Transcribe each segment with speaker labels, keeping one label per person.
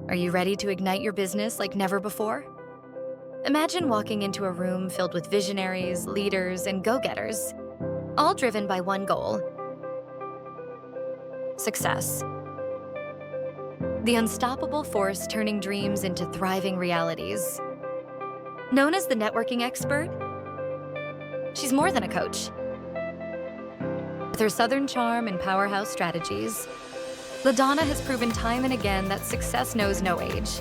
Speaker 1: Are you ready to ignite your business like never before? Imagine walking into a room filled with visionaries, leaders, and go-getters, all driven by one goal: success. The unstoppable force turning dreams into thriving realities. Known as the networking expert, she's more than a coach. With her Southern charm and powerhouse strategies, LaDonna has proven time and again that success knows no age.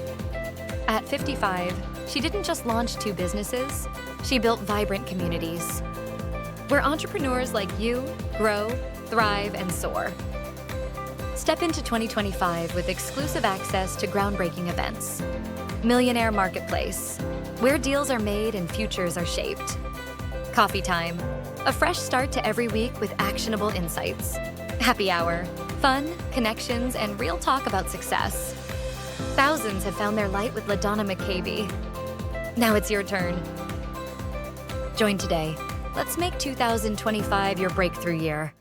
Speaker 1: At 55, she didn't just launch 2 businesses, she built vibrant communities, where entrepreneurs like you grow, thrive, and soar. Step into 2025 with exclusive access to groundbreaking events. Millionaire Marketplace, where deals are made and futures are shaped. Coffee Time, a fresh start to every week with actionable insights. Happy Hour, fun, connections, and real talk about success. Thousands have found their light with LaDonna McCabe. Now it's your turn. Join today. Let's make 2025 your breakthrough year.